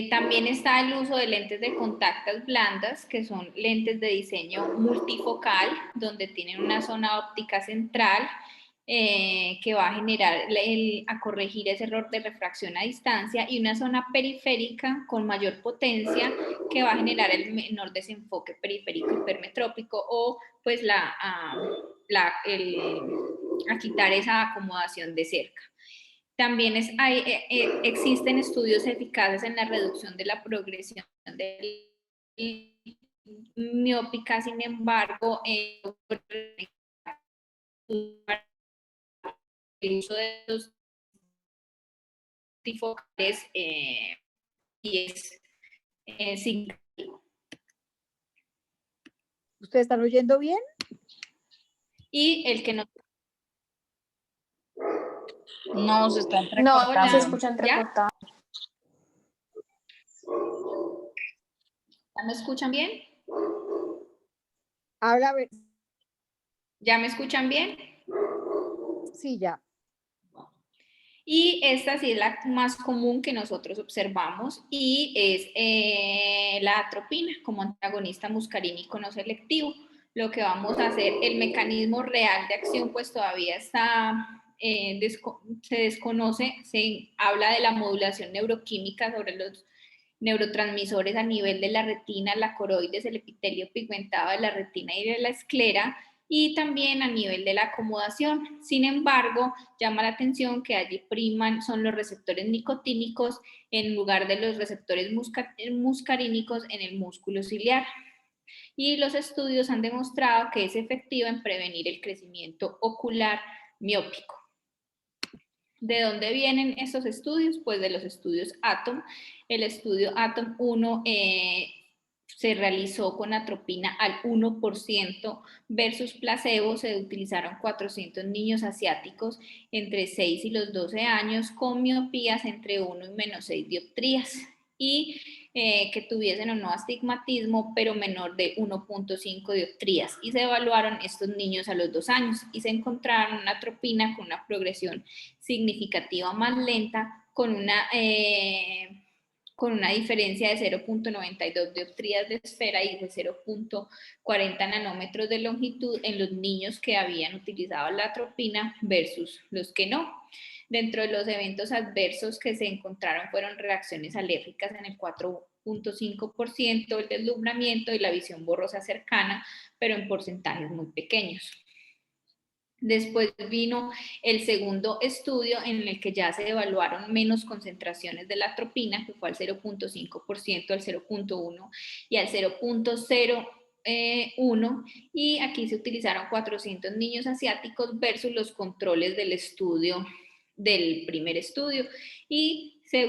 También está el uso de lentes de contactas blandas, que son lentes de diseño multifocal, donde tienen una zona óptica central que va a generar, a corregir ese error de refracción a distancia, y una zona periférica con mayor potencia que va a generar el menor desenfoque periférico hipermetrópico o pues a quitar esa acomodación de cerca. También existen estudios eficaces en la reducción de la progresión del miópica, sin embargo, el uso de los trifocales y es significativo. ¿Ustedes están oyendo bien? Y el que no... No, se están No, recortando. se escuchan ¿Ya? recortados. ¿Ya me escuchan bien? Habla, a ver. ¿Ya me escuchan bien? Sí, ya. Y esta sí es la más común que nosotros observamos y es la atropina como antagonista muscarínico no selectivo. Lo que vamos a hacer, el mecanismo real de acción pues todavía está, se desconoce, se habla de la modulación neuroquímica sobre los neurotransmisores a nivel de la retina, la coroides, el epitelio pigmentado de la retina y de la esclera, y también a nivel de la acomodación. Sin embargo, llama la atención que allí priman son los receptores nicotínicos en lugar de los receptores muscarínicos en el músculo ciliar. Y los estudios han demostrado que es efectivo en prevenir el crecimiento ocular miópico. ¿De dónde vienen estos estudios? Pues de los estudios ATOM. El estudio ATOM 1 se realizó con atropina al 1% versus placebo. Se utilizaron 400 niños asiáticos entre 6 y los 12 años con miopías entre 1 y menos 6 dioptrías y que tuviesen o no astigmatismo, pero menor de 1.5 dioptrías. Y se evaluaron estos niños a los 2 años y se encontraron una atropina con una progresión significativa más lenta, con una diferencia de 0.92 dioptrías de esfera y de 0.40 nanómetros de longitud en los niños que habían utilizado la atropina versus los que no. Dentro de los eventos adversos que se encontraron fueron reacciones alérgicas en el 4.5%, el deslumbramiento y la visión borrosa cercana, pero en porcentajes muy pequeños. Después vino el segundo estudio en el que ya se evaluaron menos concentraciones de la atropina, que fue al 0.5%, al 0.1 y al 0.01, y aquí se utilizaron 400 niños asiáticos versus los controles del estudio, del primer estudio, y se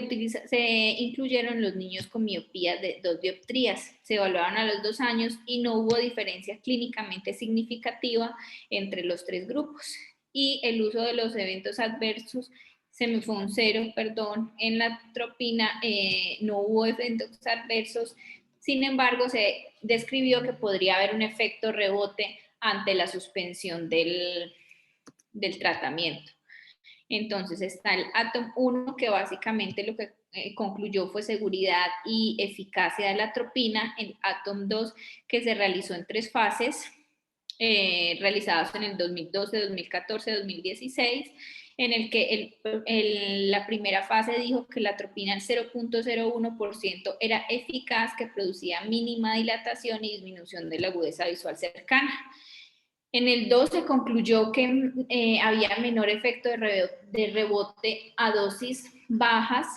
incluyeron los niños con miopía de 2 dioptrías. Se evaluaron a los 2 años y no hubo diferencia clínicamente significativa entre los 3 grupos. Y el uso de los eventos adversos, se me fue un 0, perdón, en la atropina no hubo eventos adversos. Sin embargo, se describió que podría haber un efecto rebote ante la suspensión del tratamiento. Entonces está el ATOM 1, que básicamente lo que concluyó fue seguridad y eficacia de la atropina. El ATOM 2, que se realizó en 3 fases, realizadas en el 2012, 2014, 2016, en el que la primera fase dijo que la atropina al 0.01% era eficaz, que producía mínima dilatación y disminución de la agudeza visual cercana. En el 2 se concluyó que había menor efecto de rebote a dosis bajas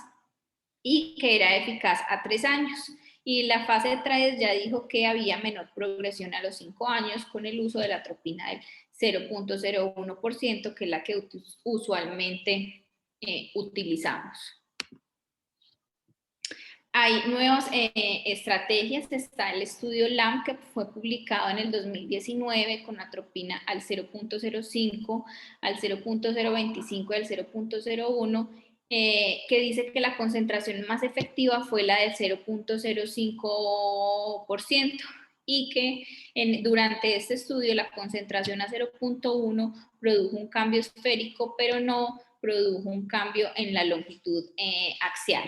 y que era eficaz a 3 años. Y la fase 3 ya dijo que había menor progresión a los 5 años con el uso de la atropina del 0.01%, que es la que usualmente utilizamos. Hay nuevas estrategias. Está el estudio LAM, que fue publicado en el 2019 con atropina al 0.05, al 0.025 y al 0.01, que dice que la concentración más efectiva fue la del 0.05% y que durante este estudio la concentración a 0.1 produjo un cambio esférico, pero no produjo un cambio en la longitud axial.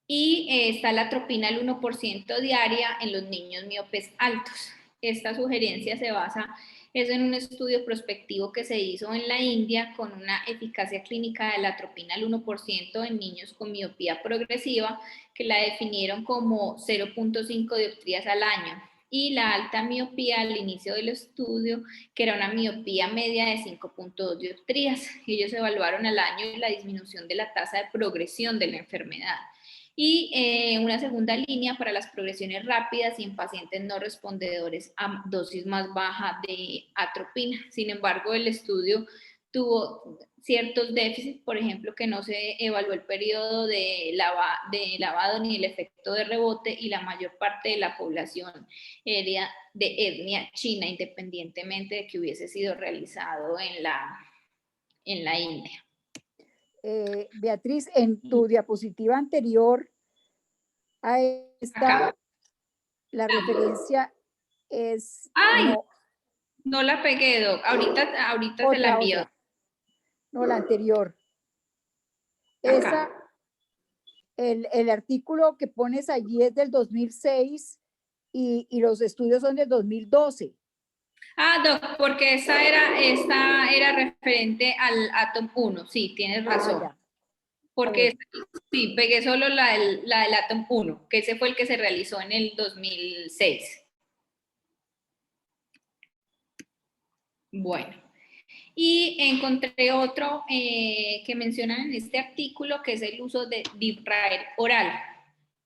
Y está la atropina al 1% diaria en los niños miopes altos. Esta sugerencia se basa en un estudio prospectivo que se hizo en la India con una eficacia clínica de la atropina al 1% en niños con miopía progresiva, que la definieron como 0.5 dioptrías al año. y la alta miopía al inicio del estudio, que era una miopía media de 5.2 dioptrías. Ellos evaluaron al año la disminución de la tasa de progresión de la enfermedad. Y una segunda línea para las progresiones rápidas y en pacientes no respondedores a dosis más baja de atropina. Sin embargo, el estudio tuvo ciertos déficits, por ejemplo, que no se evaluó el periodo de lavado ni el efecto de rebote, y la mayor parte de la población era de etnia china, independientemente de que hubiese sido realizado en la India. Beatriz, en tu diapositiva anterior a esta, Acá. la referencia es... ¡Ay! No, No la pegué, Doc. Ahorita se la envío. otra. No, la anterior. Acá. El artículo que pones allí es del 2006 y los estudios son del 2012. Ah, Doc, porque esta era referente al Atom 1. Sí, tienes razón. Ya. Porque sí, pegué solo la del Atom 1, que ese fue el que se realizó en el 2006. Bueno. Y encontré otro que mencionan en este artículo, que es el uso de Dipraer oral,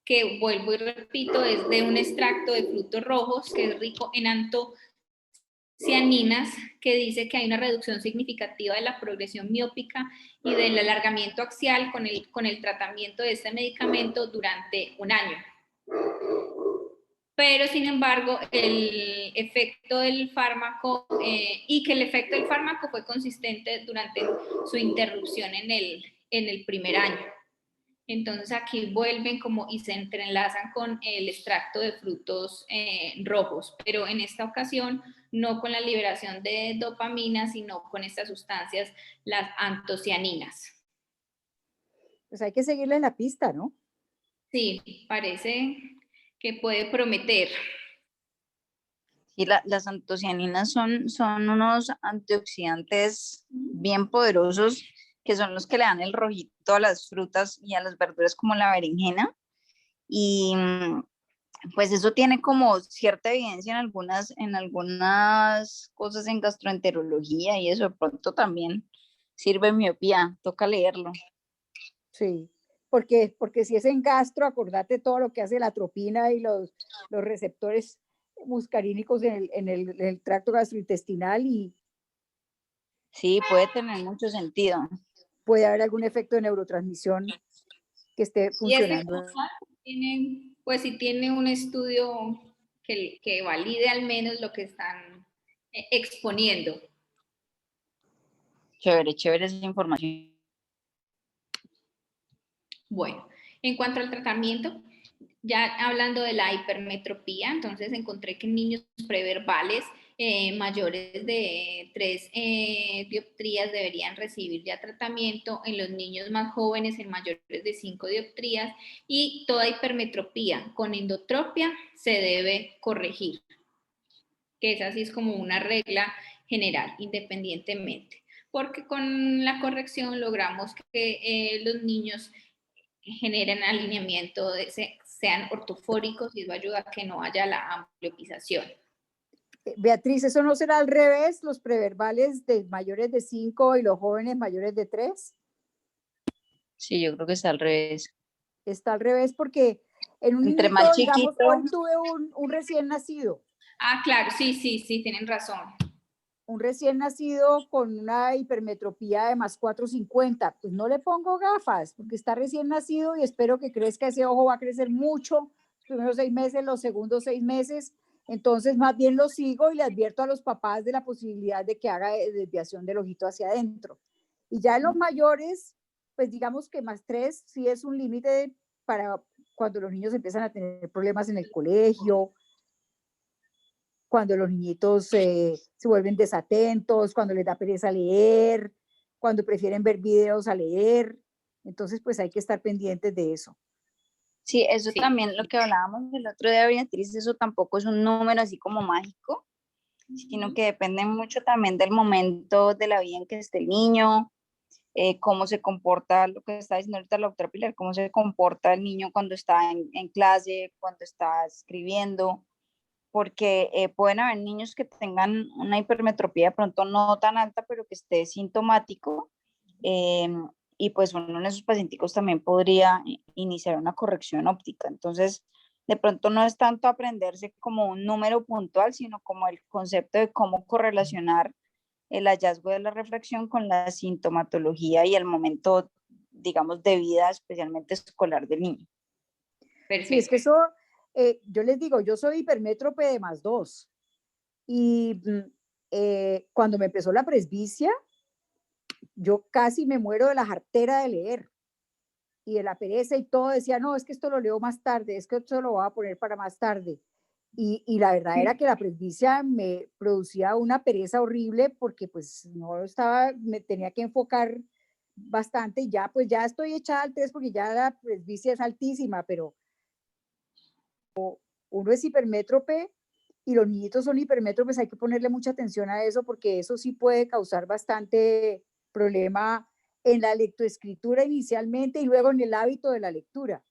que vuelvo y repito, es de un extracto de frutos rojos que es rico en antocianinas, que dice que hay una reducción significativa de la progresión miópica y del alargamiento axial con el tratamiento de este medicamento durante un año. Pero sin embargo el efecto del fármaco y que el efecto del fármaco fue consistente durante su interrupción en el primer año. Entonces aquí vuelven y se entrelazan con el extracto de frutos rojos, pero en esta ocasión no con la liberación de dopamina, sino con estas sustancias, las antocianinas. Pues hay que seguirle la pista, ¿no? Sí, parece que puede prometer. Y las antocianinas son unos antioxidantes bien poderosos que son los que le dan el rojito a las frutas y a las verduras como la berenjena. Y pues eso tiene como cierta evidencia en algunas cosas en gastroenterología y eso de pronto también sirve en miopía, toca leerlo. Sí, porque si es en gastro, acordate todo lo que hace la atropina y los receptores muscarínicos en el tracto gastrointestinal y Sí, puede tener mucho sentido. puede haber algún efecto de neurotransmisión que esté funcionando. Pues si tiene un estudio que valide al menos lo que están exponiendo. Chévere, chévere esa información. Bueno, en cuanto al tratamiento, ya hablando de la hipermetropía, entonces encontré que en niños preverbales mayores de 3 dioptrías deberían recibir ya tratamiento, en los niños más jóvenes en mayores de 5 dioptrías, y toda hipermetropía con endotropia se debe corregir, que esa sí es como una regla general, independientemente, porque con la corrección logramos que los niños generen alineamiento, sean ortofóricos, y eso ayuda a que no haya la ambliopización. Beatriz, ¿eso no será al revés, los preverbales de mayores de 5 y los jóvenes mayores de 3? Sí, yo creo que está al revés. Está al revés porque en un Entre niñito, más digamos, chiquito. hoy tuve un recién nacido. Ah, claro, sí, tienen razón. Un recién nacido con una hipermetropía de más 450, pues no le pongo gafas porque está recién nacido y espero que crezca, ese ojo va a crecer mucho, los primeros 6 meses, los segundos 6 meses, entonces más bien lo sigo y le advierto a los papás de la posibilidad de que haga desviación del ojito hacia adentro. Y ya en los mayores, pues digamos que más 3 sí es un límite para cuando los niños empiezan a tener problemas en el colegio, cuando los niñitos se vuelven desatentos, cuando les da pereza leer, cuando prefieren ver videos a leer. Entonces, pues hay que estar pendientes de eso. Sí, eso Sí. también lo que hablábamos el otro día, Beatriz, eso tampoco es un número así como mágico, sino que depende mucho también del momento de la vida en que esté el niño, cómo se comporta, lo que está diciendo ahorita la doctora Pilar, cómo se comporta el niño cuando está en clase, cuando está escribiendo. porque pueden haber niños que tengan una hipermetropía de pronto no tan alta, pero que esté sintomático, y pues uno en esos pacientes también podría iniciar una corrección óptica. Entonces, de pronto no es tanto aprenderse como un número puntual, sino como el concepto de cómo correlacionar el hallazgo de la refracción con la sintomatología y el momento, digamos, de vida, especialmente escolar del niño. Sí, es que eso, yo les digo, yo soy hipermétrope de +2 y cuando me empezó la presbicia, yo casi me muero de la jartera de leer y de la pereza y todo, decía, no, es que esto lo leo más tarde, es que esto lo voy a poner para más tarde. Y la verdad era que la presbicia me producía una pereza horrible porque pues no estaba, me tenía que enfocar bastante y ya pues ya estoy echada al test porque ya la presbicia es altísima, pero uno es hipermétrope y los niñitos son hipermétropes, hay que ponerle mucha atención a eso porque eso sí puede causar bastante problema en la lectoescritura inicialmente y luego en el hábito de la lectura.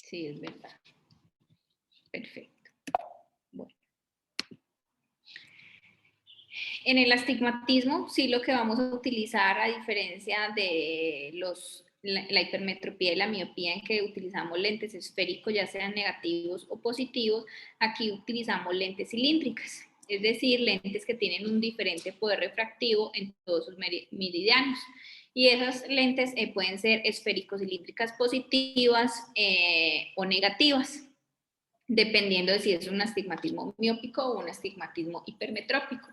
Sí, es verdad. Perfecto. Bueno. En el astigmatismo, sí lo que vamos a utilizar, a diferencia de la hipermetropía y la miopía, en que utilizamos lentes esféricos, ya sean negativos o positivos, aquí utilizamos lentes cilíndricas, es decir, lentes que tienen un diferente poder refractivo en todos sus meridianos. Y esas lentes pueden ser esférico-cilíndricas positivas o negativas, dependiendo de si es un astigmatismo miópico o un astigmatismo hipermetrópico.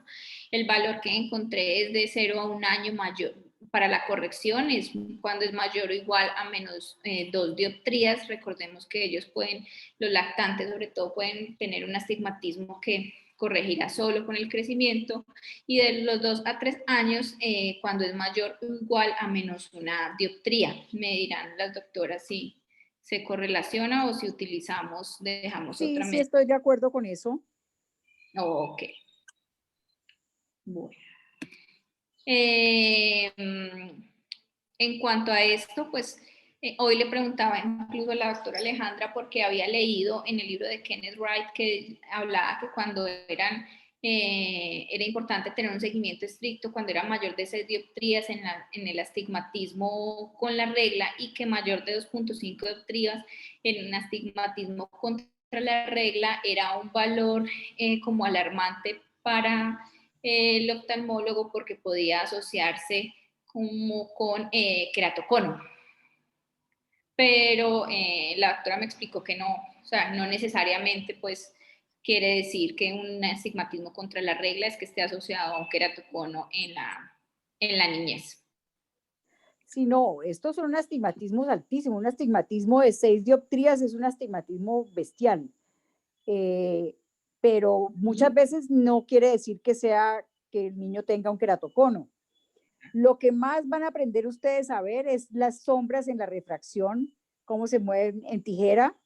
El valor que encontré es de 0 a 1 año mayor. Para la corrección es cuando es mayor o igual a menos 2 dioptrías. Recordemos que ellos pueden, los lactantes sobre todo, pueden tener un astigmatismo que corregirá solo con el crecimiento, y de los 2 a 3 años cuando es mayor o igual a menos 1 dioptría. Me dirán las doctoras si se correlaciona o si utilizamos, dejamos Sí, otra sí medida. estoy de acuerdo con eso. Ok. Bueno. En cuanto a esto, pues hoy le preguntaba incluso a la doctora Alejandra porque había leído en el libro de Kenneth Wright que hablaba que cuando era importante tener un seguimiento estricto cuando era mayor de 6 dioptrías en el astigmatismo con la regla, y que mayor de 2.5 dioptrías en un astigmatismo contra la regla era un valor como alarmante para el oftalmólogo porque podía asociarse como con queratocono. Pero la doctora me explicó que no, o sea, no necesariamente pues quiere decir que un astigmatismo contra la regla es que esté asociado a un queratocono en la niñez. Sí, no, estos son astigmatismos altísimos. Un astigmatismo de 6 dioptrías es un astigmatismo bestial. Pero muchas veces no quiere decir que sea que el niño tenga un queratocono. Lo que más van a aprender ustedes a ver es las sombras en la refracción, cómo se mueven en tijera,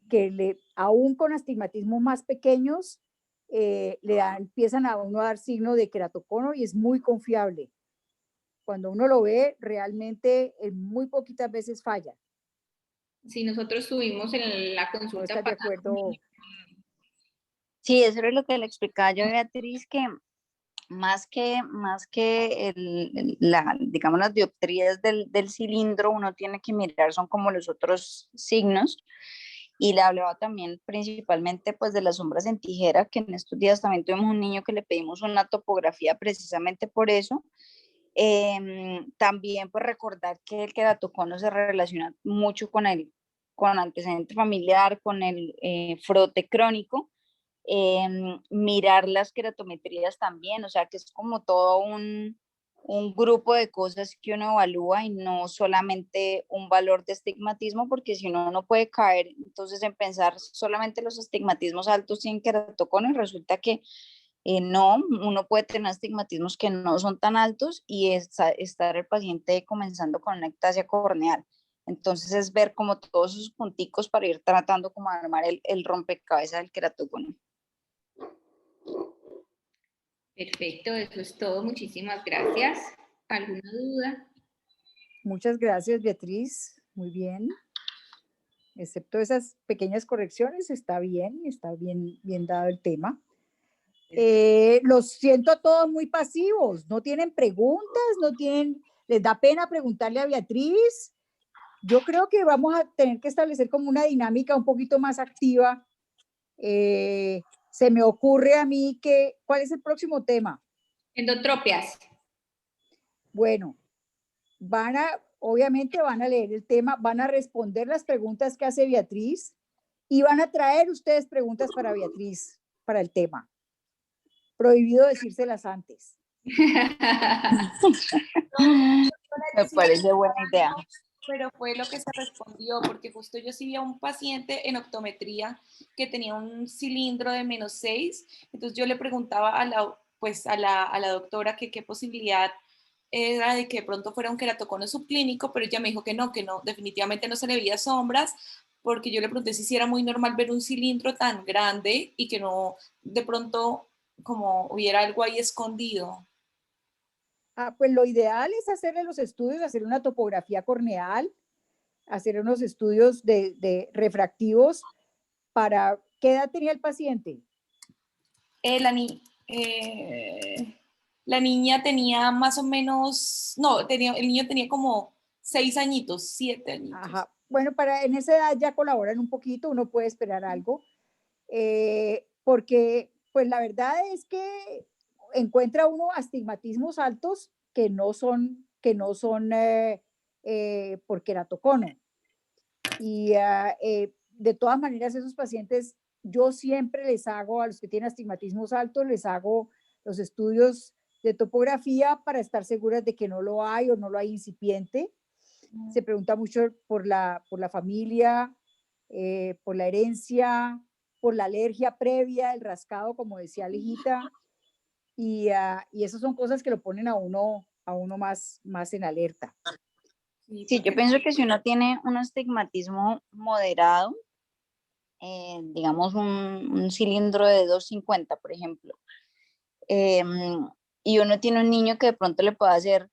que aún con astigmatismos más pequeños, empiezan a uno a dar signo de queratocono y es muy confiable. Cuando uno lo ve, realmente muy poquitas veces falla. Si nosotros tuvimos en la ¿No consulta estás de pasada, acuerdo? Sí, eso es lo que le explicaba yo a Beatriz, que más que digamos, las dioptrías del cilindro, uno tiene que mirar, son como los otros signos. Y le hablaba también principalmente pues de las sombras en tijera, que en estos días también tuvimos un niño que le pedimos una topografía precisamente por eso. También pues recordar que el queratocono se relaciona mucho con antecedente familiar, con el frote crónico. Mirar las queratometrías también, o sea que es como todo un grupo de cosas que uno evalúa y no solamente un valor de estigmatismo, porque si no, uno puede caer entonces en pensar solamente los estigmatismos altos tienen queratocono y resulta que no, uno puede tener astigmatismos que no son tan altos y estar el paciente comenzando con una ectasia corneal. Entonces es ver como todos esos punticos para ir tratando como armar el rompecabezas del queratocono. perfecto, eso es todo. Muchísimas gracias. ¿Alguna duda? Muchas gracias, Beatriz. Muy bien. excepto esas pequeñas correcciones, está bien dado el tema. Los siento a todos muy pasivos, no tienen preguntas, les da pena preguntarle a Beatriz. Yo creo que vamos a tener que establecer como una dinámica un poquito más activa. Se me ocurre a mí ¿cuál es el próximo tema? Endotropias. Bueno, obviamente van a leer el tema, van a responder las preguntas que hace Beatriz y van a traer ustedes preguntas para Beatriz, para el tema. Prohibido decírselas antes. Me parece buena idea. Pero fue lo que se respondió, porque justo yo sí vi a un paciente en optometría que tenía un cilindro de -6, entonces yo le preguntaba a la doctora que qué posibilidad era de que de pronto fuera un queratocono subclínico, pero ella me dijo que no, definitivamente no se le veía sombras, porque yo le pregunté si era muy normal ver un cilindro tan grande y que no de pronto como hubiera algo ahí escondido. Pues lo ideal es hacerle los estudios, hacer una topografía corneal, hacer unos estudios de refractivos ¿qué edad tenía el paciente? La niña tenía más o menos, el niño tenía como 6 añitos, 7 añitos. Ajá. Bueno, en esa edad ya colaboran un poquito, uno puede esperar algo, porque pues la verdad es que encuentra uno astigmatismos altos que no son por queratocono. Y de todas maneras esos pacientes, yo siempre les hago, a los que tienen astigmatismos altos, les hago los estudios de topografía para estar seguras de que no lo hay o no lo hay incipiente. Se pregunta mucho por la familia, por la herencia, por la alergia previa, el rascado, como decía Alejita, y esas son cosas que lo ponen a uno más en alerta. Sí, yo pienso que si uno tiene un astigmatismo moderado, digamos un cilindro de 250, por ejemplo, y uno tiene un niño que de pronto le puede hacer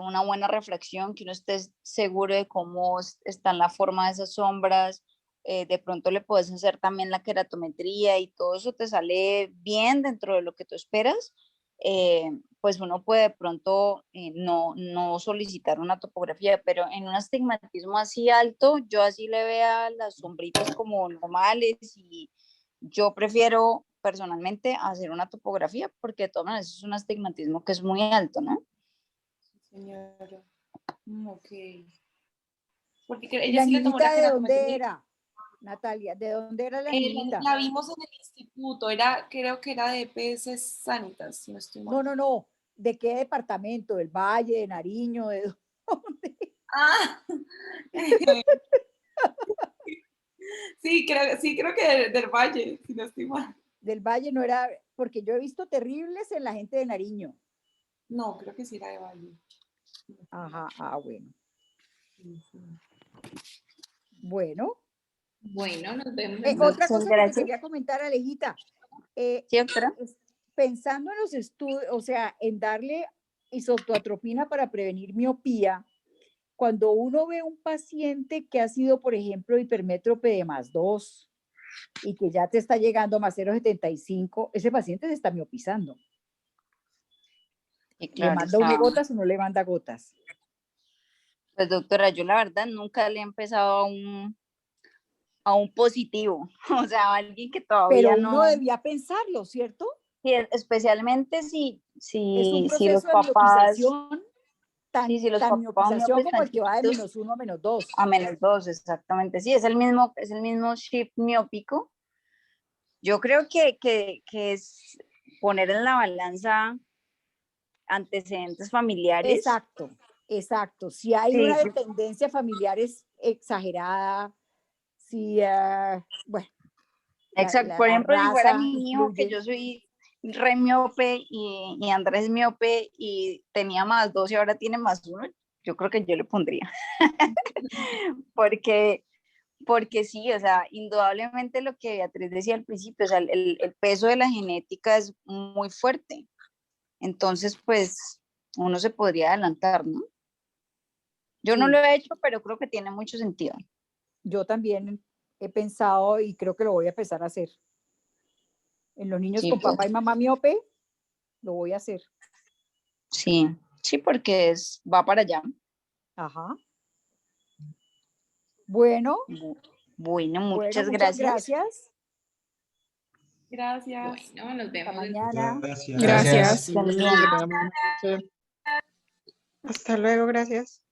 una buena refracción, que uno esté seguro de cómo está la forma de esas sombras, de pronto le puedes hacer también la queratometría y todo eso te sale bien dentro de lo que tú esperas, pues uno puede de pronto no solicitar una topografía, pero en un astigmatismo así alto, yo así le vea las sombritas como normales y yo prefiero personalmente hacer una topografía porque de todas maneras es un astigmatismo que es muy alto, ¿no? Sí, señora. Ok. Porque ¿Y ella la sí le tomó la niñita de dónde queratometría. era, Natalia? ¿De dónde era la niñita? La vimos en el instituto, creo que era de EPS Sanitas, si no estoy mal. No. ¿De qué departamento? ¿Del Valle, de Nariño? ¿De dónde? Ah, sí, creo que del Valle, si no estoy mal. Del Valle no era, porque yo he visto terribles en la gente de Nariño. No, creo que sí era de Valle. Ajá, bueno. Sí. Bueno. Bueno, nos vemos. Otra cosa que te Gracias. quería comentar, Alejita. Sí, doctora. Pensando en los estudios, o sea, en darle isotretinoin para prevenir miopía, cuando uno ve un paciente que ha sido, por ejemplo, hipermétrope de +2 y que ya te está llegando a +0,75, ese paciente se está miopizando. Sí, ¿Le claro, manda uno gotas o no le manda gotas? pues doctora, yo la verdad nunca le he empezado a un positivo, o sea, a alguien que Pero todavía uno no, debía pensarlo, ¿cierto? especialmente Es un si los proceso de papás, miopización, si los tan papás miopización miopes como están el que va de chiquitos, -1 a -2. a -2, exactamente, sí, es el mismo shift miópico. Yo creo que es poner en la balanza antecedentes familiares. Exacto. Si hay Sí, una dependencia familiar es exagerada, si, bueno, exacto. Por la ejemplo, si fuera raza mi hijo, que influye. yo soy re miope y Andrés miope y tenía +2 y ahora tiene +1, yo creo que yo le pondría. porque, porque sí, o sea, indudablemente lo que Beatriz decía al principio, o sea, el peso de la genética es muy fuerte. Entonces, pues, uno se podría adelantar, ¿no? Yo no lo Sí. he hecho, pero creo que tiene mucho sentido. Yo también he pensado y creo que lo voy a empezar a hacer. En los niños Sí, con pues, papá y mamá miope, lo voy a hacer. sí, sí, porque va para allá. Ajá. Bueno, Bueno, muchas muchas gracias. gracias. Gracias. Bueno, nos Hasta vemos. mañana. Gracias. Gracias. Hasta luego. Que tengan buena noche. Hasta luego, gracias.